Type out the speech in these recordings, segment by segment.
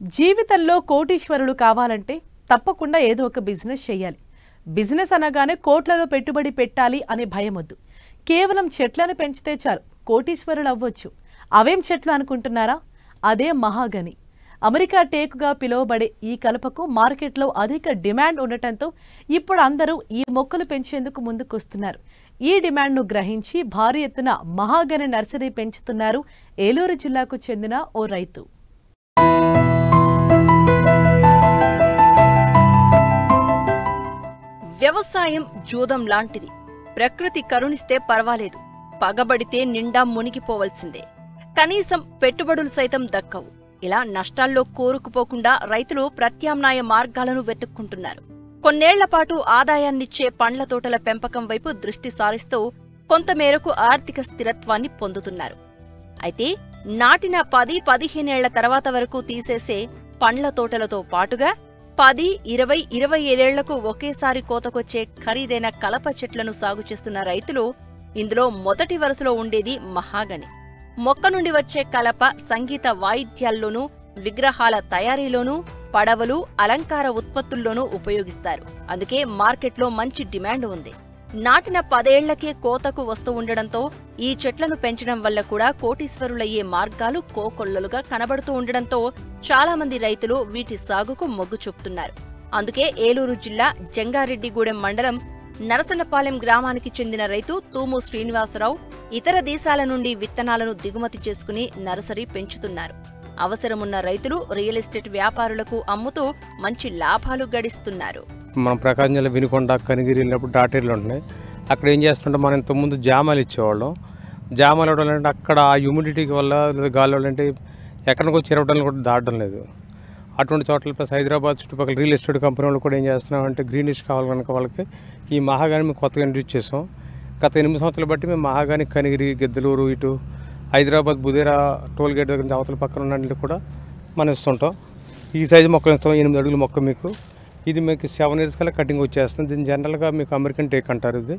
జీవితంలో కోటీశ్వరులు కావాలంటే తప్పకుండా ఏదో ఒక బిజినెస్ చేయాలి. బిజినెస్ అనగానే కోట్లలో పెట్టుబడి పెట్టాలి అనే భయం వద్దు. కేవలం చెట్లను పెంచితే చాలు కోటీశ్వరులు అవ్వచ్చు. అవేం చెట్లు అనుకుంటున్నారా? అదే మహాగని. అమెరికా టేకుగా పిలువబడే ఈ కలపకు మార్కెట్లో అధిక డిమాండ్ ఉండటంతో ఇప్పుడు అందరూ ఈ మొక్కలు పెంచేందుకు ముందుకొస్తున్నారు. ఈ డిమాండ్ను గ్రహించి భారీ ఎత్తున మహాగని నర్సరీ పెంచుతున్నారు ఏలూరు జిల్లాకు చెందిన ఓ రైతు. వ్యవసాయం జూదం లాంటిది. ప్రకృతి కరుణిస్తే పర్వాలేదు, పగబడితే నిండా మునిగిపోవలసిందే. కనీసం పెట్టుబడులు సైతం దక్కవు. ఇలా నష్టాల్లో కూరుకుపోకుండా రైతులు ప్రత్యామ్నాయ మార్గాలను వెతుక్కుంటున్నారు. కొన్నేళ్లపాటు ఆదాయాన్నిచ్చే పండ్ల తోటల పెంపకం వైపు దృష్టి సారిస్తూ కొంతమేరకు ఆర్థిక స్థిరత్వాన్ని పొందుతున్నారు. అయితే నాటిన 10-15 ఏళ్ల తర్వాత వరకు తీసేసే పండ్ల తోటలతో పాటుగా 10, 20, 25 ఏళ్లకు ఒకేసారి కోతకొచ్చే ఖరీదైన కలప చెట్లను సాగు చేస్తున్న రైతులు ఇందులో మొదటి వరుసలో ఉండేది మహాగని. మొక్క నుండి వచ్చే కలప సంగీత వాయిద్యాల్లోనూ, విగ్రహాల తయారీలోనూ, పడవలు, అలంకార ఉత్పత్తుల్లోనూ ఉపయోగిస్తారు. అందుకే మార్కెట్లో మంచి డిమాండ్ ఉంది. నాటిన 10 ఏళ్లకే కోతకు వస్తూ ఉండడంతో ఈ చెట్లను పెంచడం వల్ల కూడా కోటీశ్వరులయ్యే మార్గాలు కోకొల్లలుగా కనబడుతూ ఉండడంతో చాలా మంది రైతులు వీటి సాగుకు మొగ్గు చూపుతున్నారు. అందుకే ఏలూరు జిల్లా జంగారెడ్డిగూడెం మండలం నరసన్నపాలెం గ్రామానికి చెందిన రైతు తూము శ్రీనివాసరావు ఇతర దేశాల నుండి విత్తనాలను దిగుమతి చేసుకుని నర్సరీ పెంచుతున్నారు. అవసరమున్న రైతులు రియల్ ఎస్టేట్ వ్యాపారులకు అమ్ముతూ మంచి లాభాలు గడిస్తున్నారు. మన ప్రకాశం జిల్లా వినుకొండ, కనిగిరి వెళ్ళినప్పుడు డాటేర్లు ఉంటున్నాయి. అక్కడ ఏం చేస్తుంటే మనం ఇంతకుముందు జామాలు ఇచ్చేవాళ్ళం. జామాలు ఇవ్వడం అంటే అక్కడ ఆ హ్యూమిడిటీకి వల్ల లేదా గాలి వల్ల అంటే ఎక్కడికి వచ్చి ఇరవడం కూడా దాటడం లేదు. అటువంటి చోట్ల ప్లస్ హైదరాబాద్ చుట్టుపక్కల రియల్ ఎస్టేట్ కంపెనీ వాళ్ళు కూడా ఏం చేస్తున్నామంటే గ్రీనిష్ కావాలి కనుక వాళ్ళకి ఈ మహాగాని మేము కొత్తగా ఇంట్రడ్యూస్ చేసాం. గత 8 సంవత్సరాలు బట్టి మేము మహాగాని కనిగిరి, గిద్దలూరు, ఇటు హైదరాబాద్ బుదేరా టోల్ గేట్ దగ్గర నుంచి అవతల పక్కన ఉన్నట్లు కూడా మనం ఇస్తుంటాం. ఈ సైజు మొక్కలు ఇస్తాం, 8 అడుగుల మొక్క మీకు. ఇది మీకు 7 ఇయర్స్ కల్లా కటింగ్ వచ్చేస్తుంది. దీన్ని జనరల్గా మీకు అమెరికన్ టేక్ అంటారు. ఇది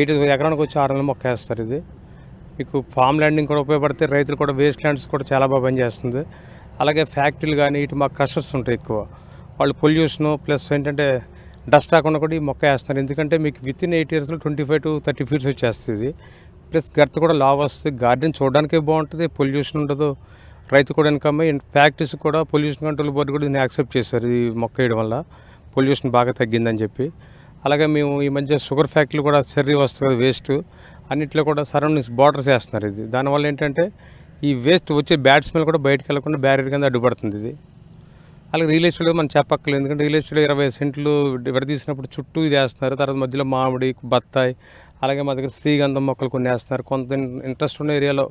8 ఎకరానికి వచ్చి 6 నెలల మొక్క వేస్తారు. ఇది మీకు ఫామ్ ల్యాండింగ్ కూడా ఉపయోగపడితే రైతులు కూడా వేస్ట్ ల్యాండ్స్ కూడా చాలా బాగా పనిచేస్తుంది. అలాగే ఫ్యాక్టరీలు కానీ ఇటు మాకు క్రషర్స్ ఉంటాయి ఎక్కువ. వాళ్ళు పొల్యూషను ప్లస్ ఏంటంటే డస్ట్ రాకుండా కూడా ఈ మొక్క వేస్తున్నారు. ఎందుకంటే మీకు వితిన్ 8 ఇయర్స్లో 25 to 30 ఫీట్స్ వచ్చేస్తుంది. ప్లస్ గర్త్ కూడా లావ్ వస్తుంది. గార్డెన్ చూడడానికే బాగుంటుంది, పొల్యూషన్ ఉండదు, రైతు కూడా ఇన్కమ్. ఫ్యాక్టరీస్ కూడా పొల్యూషన్ కంట్రోల్ బోర్డు కూడా దీన్ని యాక్సెప్ట్ చేశారు. ఈ మొక్క వేయడం వల్ల పొల్యూషన్ బాగా తగ్గిందని చెప్పి. అలాగే మేము ఈ మధ్య షుగర్ ఫ్యాక్టరీలు కూడా చెర్రీ వస్తుంది కదా వేస్ట్, అన్నింటిలో కూడా సరౌండింగ్స్ బార్డర్స్ వేస్తున్నారు. ఇది దానివల్ల ఏంటంటే ఈ వేస్ట్ వచ్చే బ్యాడ్ స్మెల్ కూడా బయటకు వెళ్ళకుండా బ్యారియర్ కింద అడ్డుపడుతుంది ఇది. అలాగే రియల్ ఎస్టేట్ మనం చెప్పక్కర్లేదు, ఎందుకంటే రియల్ ఎస్టేట్ 20 సెంట్లు విడదీసినప్పుడు చుట్టూ ఇది వేస్తున్నారు. తర్వాత మధ్యలో మామిడి, బత్తాయి, అలాగే మా దగ్గర శ్రీగంధం మొక్కలు కొన్ని వేస్తున్నారు. కొంత ఇంట్రెస్ట్ ఉన్న ఏరియాలో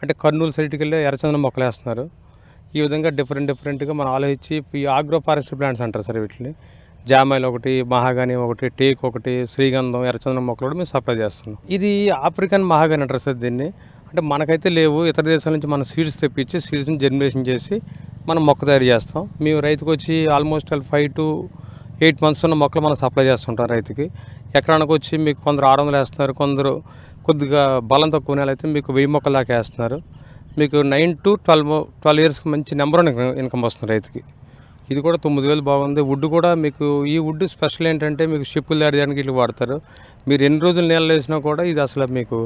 అంటే కర్నూలు సైడ్కి వెళ్ళి ఎర్రచందనం మొక్కలు వేస్తున్నారు. ఈ విధంగా డిఫరెంట్గా మనం ఆలోచించి ఈ ఆగ్రో ఫారెస్ట్ ప్లాంట్స్ అంటారు సార్ వీటిని. జామాయిల్ ఒకటి, మహాగాని ఒకటి, టేక్ ఒకటి, శ్రీగంధం, ఎర్రచందనం మొక్కలు కూడా మేము సప్లై చేస్తున్నాం. ఇది ఆఫ్రికన్ మహాగాని అంటారు సార్ దీన్ని. అంటే మనకైతే లేవు, ఇతర దేశాల నుంచి మన సీడ్స్ తెప్పించి సీడ్స్ని జనరేషన్ చేసి మనం మొక్క తయారు చేస్తాం. మేము రైతుకు వచ్చి ఆల్మోస్ట్ 5 to 8 months ఉన్న మొక్కలు మనం సప్లై చేస్తుంటాం రైతుకి. ఎకరానికి వచ్చి మీకు కొందరు 600 వేస్తున్నారు, కొందరు కొద్దిగా బలం తక్కువ నెల అయితే మీకు 1000 మొక్కలు దాకా వేస్తున్నారు. మీకు 9 to 12 yearsకి మంచి నెంబర్ ఇన్కమ్ వస్తుంది రైతుకి. ఇది కూడా 9000 బాగుంది. వుడ్ కూడా మీకు ఈ వుడ్ స్పెషల్ ఏంటంటే మీకు షిప్పులు తయారు చేయడానికి ఇట్లా వాడతారు. మీరు ఎన్ని రోజులు నీళ్ళు వేసినా కూడా ఇది అసలు మీకు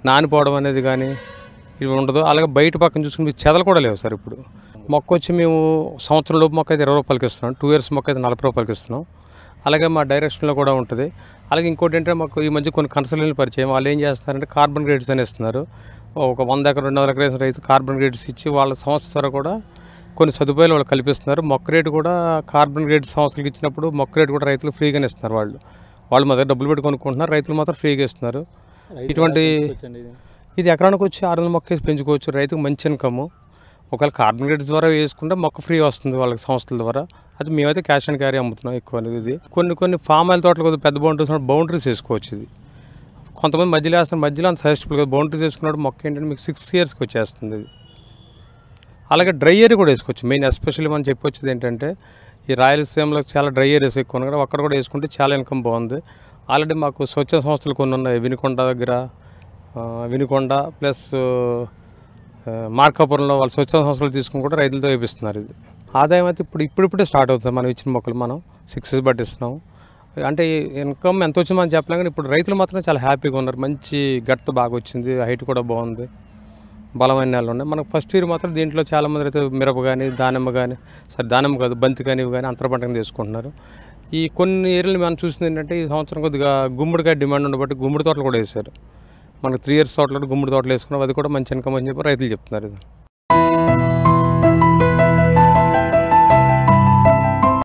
నానిపోవడం అనేది కానీ ఇది ఉండదు. అలాగే బయట పక్కన చూసుకుని మీకు చెదలు కూడా లేవు సార్. ఇప్పుడు మొక్క వచ్చి మేము సంవత్సరం లోపు మొక్క అయితే 20 రూపాయలకి ఇస్తున్నాం, 2 years మొక్క అయితే 40 రూపాయలకి ఇస్తున్నాం. అలాగే మా డైరెక్షన్లో కూడా ఉంటుంది. అలాగే ఇంకోటి ఏంటంటే మాకు ఈ మధ్య కొన్ని కన్సల్టెంట్లు పరిచయం. వాళ్ళు ఏం చేస్తున్నారంటే కార్బన్ గ్రేడ్స్ అని ఇస్తున్నారు. ఒక 100 ఎకరం 200 ఎకరం రైతు కార్బన్ గ్రేడ్స్ ఇచ్చి వాళ్ళ సంస్థ ద్వారా కూడా కొన్ని సదుపాయాలు వాళ్ళు కల్పిస్తున్నారు. మొక్క రేటు కూడా కార్బన్ గ్రేడ్ సంస్థలకు ఇచ్చినప్పుడు మొక్క రేటు కూడా రైతులు ఫ్రీగానే ఇస్తున్నారు. వాళ్ళు మా దగ్గర డబ్బులు పెట్టి కొనుక్కుంటున్నారు, రైతులు మాత్రం ఫ్రీగా ఇస్తున్నారు. ఇటువంటి ఇది ఎకరానికి వచ్చి 6 నెలల మొక్క వేసి పెంచుకోవచ్చు. రైతుకు మంచి ఇన్కమ్. ఒకవేళ కార్బన్ గ్రేడ్స్ ద్వారా వేసుకుంటే మొక్క ఫ్రీ వస్తుంది వాళ్ళకి సంస్థల ద్వారా. అది మేమైతే క్యాష్ అండ్ క్యారీ అమ్ముతున్నాం ఎక్కువ అనేది. ఇది కొన్ని ఫామ్ ఆయిల్ తోటలు కొద్దిగా పెద్ద బౌండరీస్ వేసుకోవచ్చు. ఇది కొంతమంది మధ్యలో వేస్తున్నారు, మధ్యలో అంత సజెస్టబుల్ కదా. బౌండరీస్ వేసుకున్నప్పుడు మొక్క ఏంటంటే మీకు 6 yearsకి వచ్చేస్తుంది ఇది. అలాగే డ్రై ఏరియా కూడా వేసుకోవచ్చు. మెయిన్ ఎస్పెషల్లీ మనం చెప్పొచ్చేది ఏంటంటే ఈ రాయలసీమలో చాలా డ్రై ఏరియాస్ ఎక్కువ ఉన్నాయి, అక్కడ కూడా వేసుకుంటే చాలా ఇన్కమ్ బాగుంది. ఆల్రెడీ మాకు స్వచ్ఛ సంస్థలు కొన్ని ఉన్నాయి వినుకొండ దగ్గర, వినుకొండ ప్లస్ మార్కాపురంలో వాళ్ళు స్వచ్ఛ సంస్థలు తీసుకుని కూడా రైతులతో వేపిస్తున్నారు ఇది. ఆదాయం అయితే ఇప్పుడిప్పుడే స్టార్ట్ అవుతుంది. మనం ఇచ్చిన మొక్కలు మనం 6 years పట్టిస్తున్నాం. అంటే ఇన్కమ్ ఎంత వచ్చిందో మనం చెప్పలేం, కానీ ఇప్పుడు రైతులు మాత్రం చాలా హ్యాపీగా ఉన్నారు. మంచి గట్టు బాగా వచ్చింది, హైట్ కూడా బాగుంది, బలమైన నేలలు ఉన్నాయి. మనకు ఫస్ట్ ఇయర్ మాత్రం దీంట్లో చాలామంది రైతు మిరప కానీ దానిమ్మ కానీ, దానిమ్మ కాదు బంతి కానీ ఇవి కానీ అంతర పంటగా తీసుకుంటున్నారు. ఈ కొన్ని ఏరియాలు మనం చూసింది ఏంటంటే ఈ సంవత్సరం కొద్దిగా గుమ్మడికాయ డిమాండ్ ఉండబట్టి గుమ్మడి తోటలు కూడా వేశారు. మనకు 3 years తోటలు గుమ్మడి తోటలు వేసుకున్నాం, అది కూడా మంచి ఇన్కమ్ అని చెప్పి రైతులు చెప్తున్నారు. ఇది